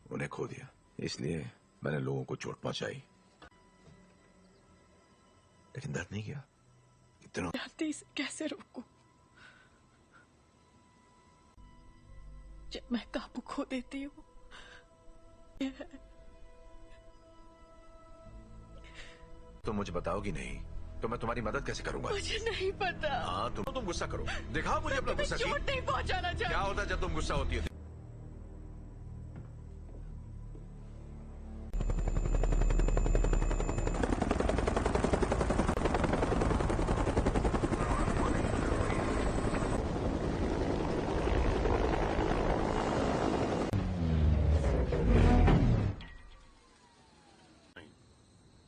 उन्हें खो दिया, इसलिए मैंने लोगों को चोट पहुंचाई, लेकिन दर्द नहीं किया। इतना जानती इसे कैसे रोकूं? जब मैं काबू खो देती हूँ। तो मुझे बताओगी नहीं तो मैं तुम्हारी मदद कैसे करूंगा? मुझे नहीं पता। हाँ, तुम गुस्सा करो, दिखाओ मुझे अपना गुस्सा। चोट नहीं पहुंचाना चाहिए। क्या होता है जब तुम गुस्सा होती है?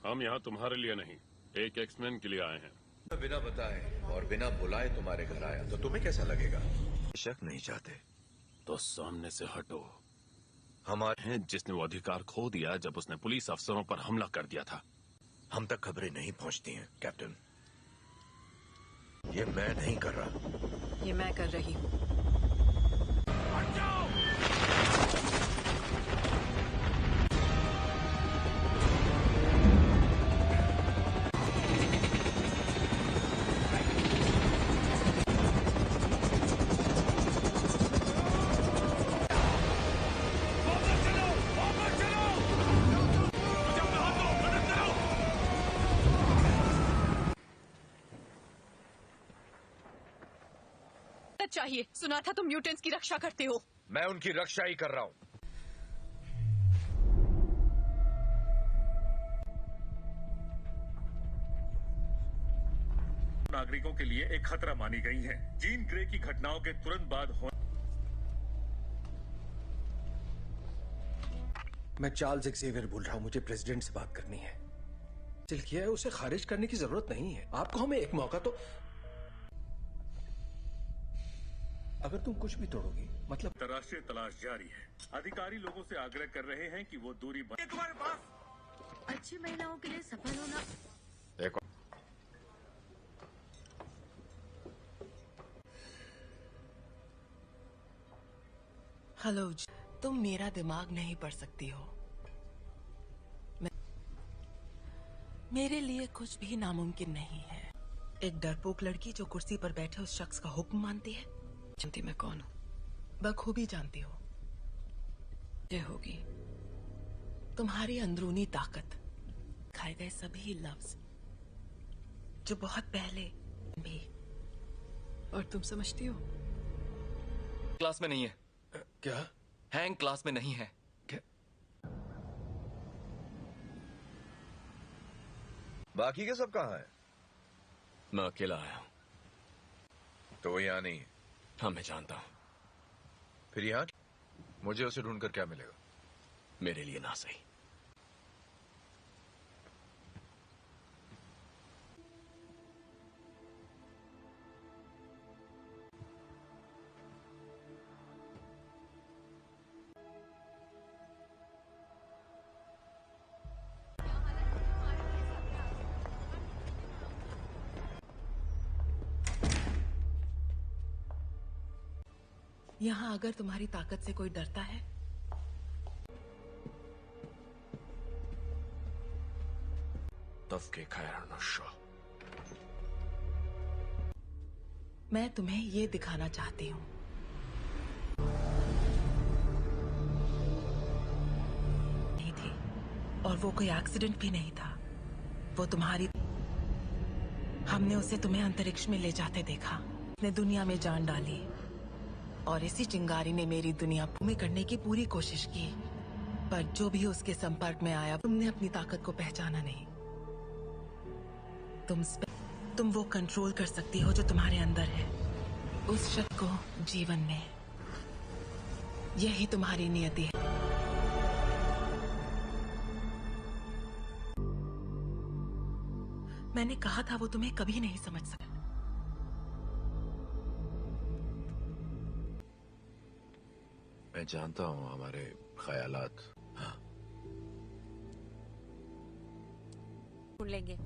हम यहाँ तुम्हारे लिए नहीं, एक एक्समैन के लिए आए हैं। बिना बताए और बिना बुलाए तुम्हारे घर आया तो तुम्हें कैसा लगेगा? शक नहीं चाहते तो सामने से हटो। हमारे हैं जिसने वो अधिकार खो दिया जब उसने पुलिस अफसरों पर हमला कर दिया था। हम तक खबरें नहीं पहुंचती हैं कैप्टन। ये मैं नहीं कर रहा, ये मैं कर रही हूँ। चाहिए। सुना था तुम म्यूटेंट्स की रक्षा करते हो। मैं उनकी रक्षा ही कर रहा हूं। नागरिकों के लिए एक खतरा मानी गई हैं। जीन ग्रे की घटनाओं के तुरंत बाद मैं चार्ल्स एक्सेवियर बोल रहा हूं। मुझे प्रेसिडेंट से बात करनी है। दिल किया है, उसे खारिज करने की जरूरत नहीं है। आपको हमें एक मौका तो। अगर तुम कुछ भी तोड़ोगी मतलब। अंतर्राष्ट्रीय तलाश जारी है। अधिकारी लोगों से आग्रह कर रहे हैं कि वो दूरी तुम्हारे पास। अच्छी महिलाओं के लिए सफल होना। देखो, हेलो, तुम मेरा दिमाग नहीं पढ़ सकती हो। मेरे लिए कुछ भी नामुमकिन नहीं है। एक डरपोक लड़की जो कुर्सी पर बैठे उस शख्स का हुक्म मानती है। जानती मैं कौन हूँ? बखूबी जानती हो। ये होगी तुम्हारी अंदरूनी ताकत, खाए गए सभी लफ्ज जो बहुत पहले भी। और तुम समझती हो? क्लास में नहीं है। क्या? हैंग क्लास में नहीं है। क्या? बाकी के सब कहाँ हैं? मैं अकेला आया हूं। तो वो यहाँ नहीं है। हाँ, मैं जानता हूं। फिर यहाँ मुझे उसे ढूंढकर क्या मिलेगा? मेरे लिए ना सही। यहाँ अगर तुम्हारी ताकत से कोई डरता है तफ्के खैर नशा। मैं तुम्हें ये दिखाना चाहती हूँ। नहीं थी और वो कोई एक्सीडेंट भी नहीं था। वो तुम्हारी, हमने उसे तुम्हें अंतरिक्ष में ले जाते देखा। ने दुनिया में जान डाली और इसी चिंगारी ने मेरी दुनिया में करने की पूरी कोशिश की, पर जो भी उसके संपर्क में आया तुमने अपनी ताकत को पहचाना नहीं। तुम वो कंट्रोल कर सकती हो जो तुम्हारे अंदर है, उस शक्ति को जीवन में। यही तुम्हारी नियति है। मैंने कहा था वो तुम्हें कभी नहीं समझ सका। मैं जानता हूं हमारे ख्यालात। हाँ, लेंगे।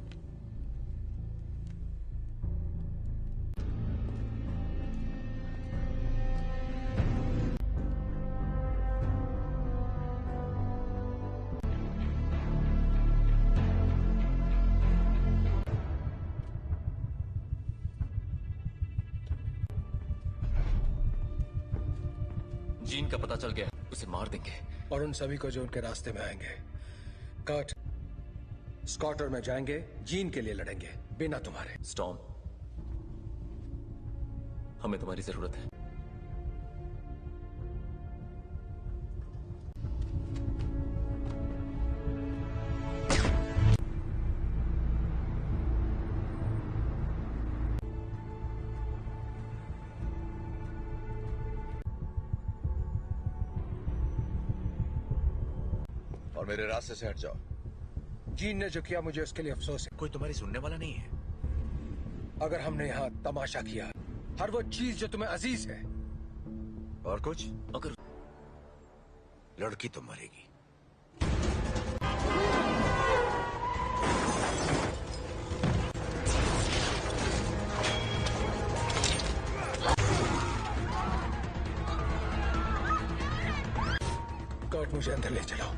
जीन का पता चल गया, उसे मार देंगे। और उन सभी को जो उनके रास्ते में आएंगे। कर्ट, स्कॉट और मैं जाएंगे, जीन के लिए लड़ेंगे, बिना तुम्हारे। स्टॉर्म, हमें तुम्हारी जरूरत है। और मेरे रास्ते से हट जाओ। जीन ने जो किया मुझे उसके लिए अफसोस है। कोई तुम्हारी सुनने वाला नहीं है। अगर हमने यहाँ तमाशा किया, हर वो चीज जो तुम्हें अजीज है। और कुछ? अगर लड़की तो मरेगी। कर्ट, मुझे अंदर ले चलो।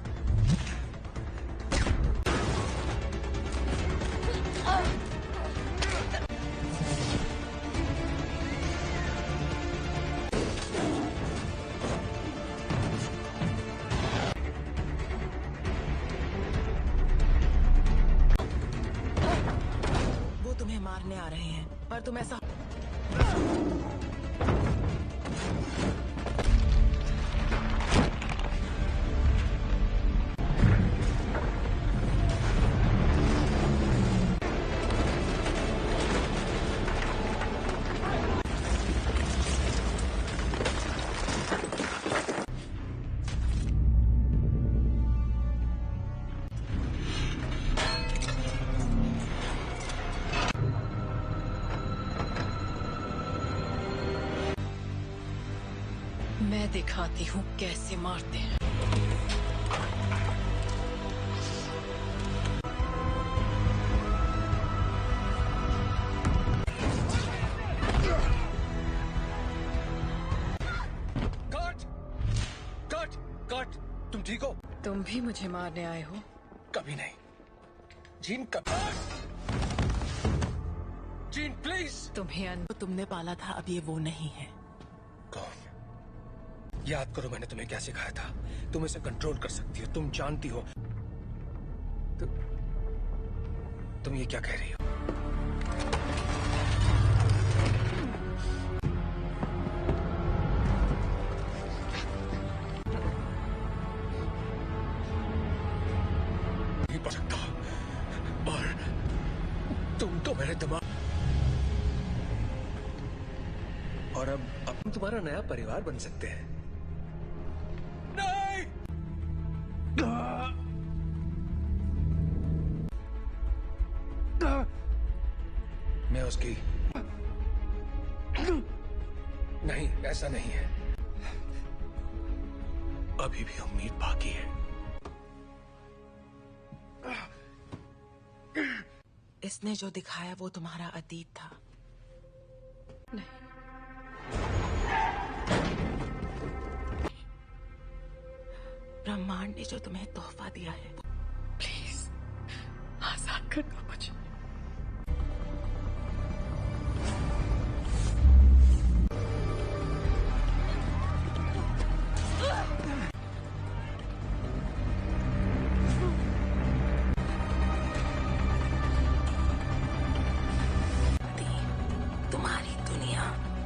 वो तुम्हें मारने आ रहे हैं, पर तुम ऐसा मैं दिखाती हूँ कैसे मारते हैं। कट! कट! कट! तुम ठीक हो? तुम भी मुझे मारने आए हो? कभी नहीं। जीन, कभी। Gene, please. तुम्हें तुमने पाला था, अब ये वो नहीं है। कौन? याद करो मैंने तुम्हें क्या सिखाया था। तुम इसे कंट्रोल कर सकती हो, तुम जानती हो। तुम ये क्या कह रही हो? नहीं पढ़ सकता। और तुम तो मेरे दिमाग, और अब हम तुम्हारा नया परिवार बन सकते हैं। नहीं! मैं उसकी, नहीं, ऐसा नहीं है। अभी भी उम्मीद बाकी है। इसने जो दिखाया वो तुम्हारा अतीत था। नहीं, भी जो तुम्हें तोहफा दिया है, प्लीज आजाद कर दो मुझे। तुम्हारी दुनिया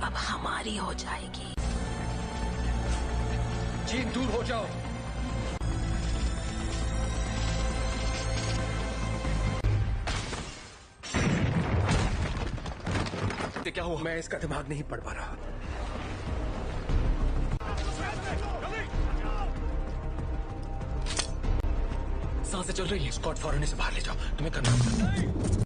अब हमारी हो जाएगी। जीन, दूर हो जाओ। क्या हुआ? मैं इसका दिमाग नहीं पढ़ पा रहा। सांसें चल रही है। स्कॉट, फौरन इसे बाहर ले जाओ। तुम्हें करना होगा।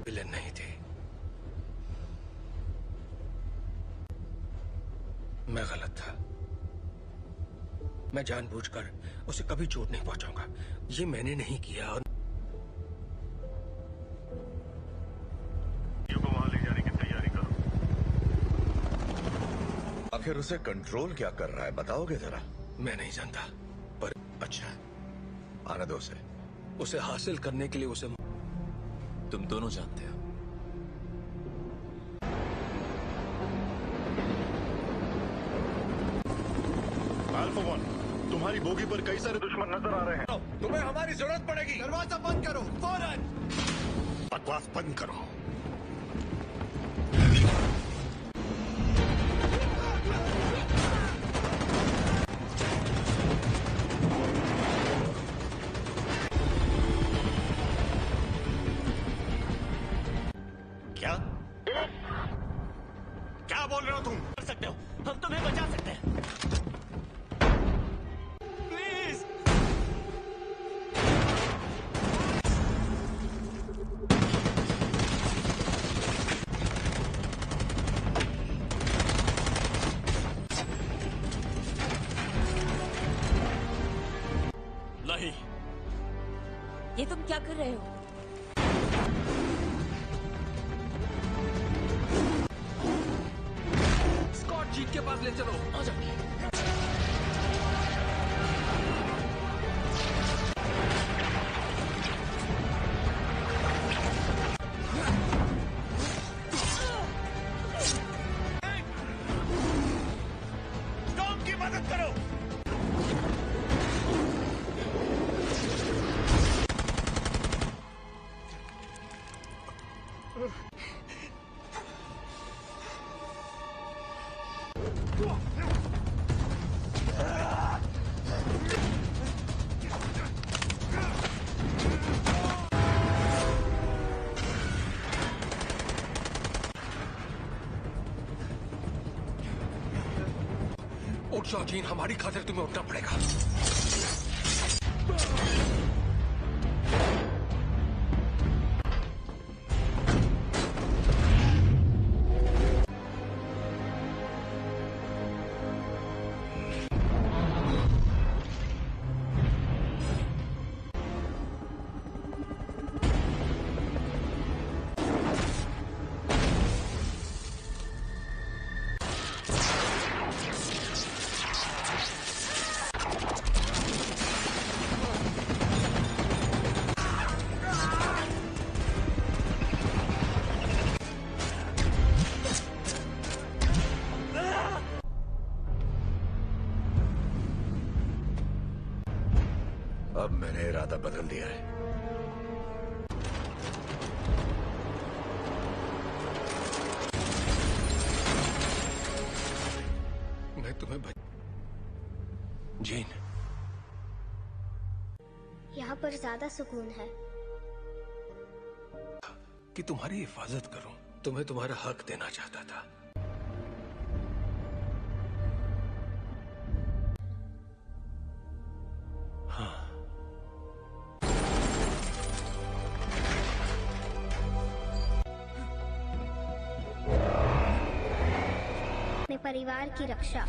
विलेन नहीं थे। मैं गलत था। मैं जानबूझकर उसे कभी चोट नहीं पहुंचाऊंगा। ये मैंने नहीं किया। और को वहां ले जाने की तैयारी करो। आखिर उसे कंट्रोल क्या कर रहा है, बताओगे जरा? मैं नहीं जानता, पर अच्छा, आने दो उसे। उसे हासिल करने के लिए उसे तुम दोनों जानते हो। अल्फा वन, तुम्हारी बोगी पर कई सारे दुश्मन नजर आ रहे हैं। तुम्हें हमारी जरूरत पड़ेगी। दरवाजा बंद करो फौरन। बकवास बंद करो। क्या क्या बोल रहे हो तुम? कर सकते हो, हम तुम्हें बचा सकते हैं। प्लीज। नहीं। ये तुम क्या कर रहे हो? स्कॉट, जीन के पास ले चलो। आ जाओ। टॉम की मदद करो। उठ जाओ जीन, हमारी खातिर तुम्हें उठना पड़ेगा। अब मैंने इरादा बदल दिया है। मैं तुम्हें जीन, यहाँ पर ज्यादा सुकून है। कि तुम्हारी हिफाजत करूं। तुम्हें तुम्हारा हक देना चाहता था। हाँ, अपने परिवार की रक्षा।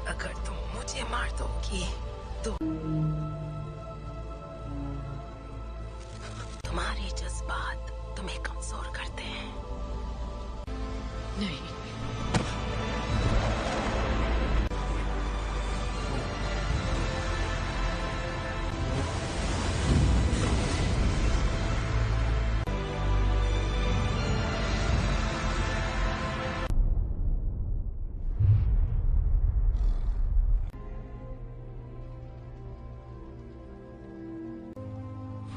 अगर तुम मुझे मार दोगी तो तुम्हारे जज्बात तुम्हें कमजोर करते हैं। नहीं,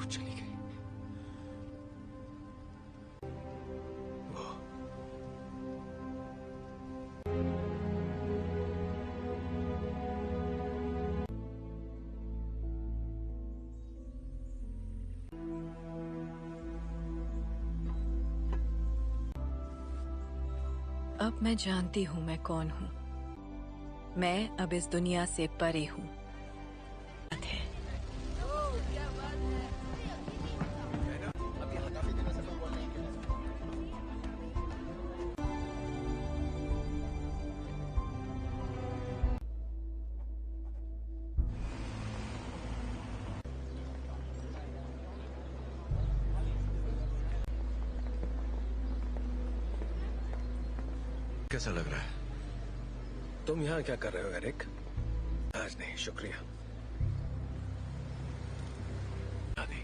चली गई। वो अब मैं जानती हूँ मैं कौन हूँ। मैं अब इस दुनिया से परे हूँ। कैसा लग रहा है? तुम यहाँ क्या कर रहे हो एरिक? आज नहीं, शुक्रिया। आदि,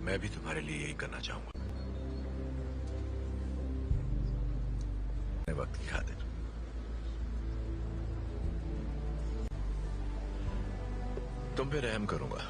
मैं भी तुम्हारे लिए यही करना चाहूंगा। वक्त की खातिर तुम पे रहम करूंगा।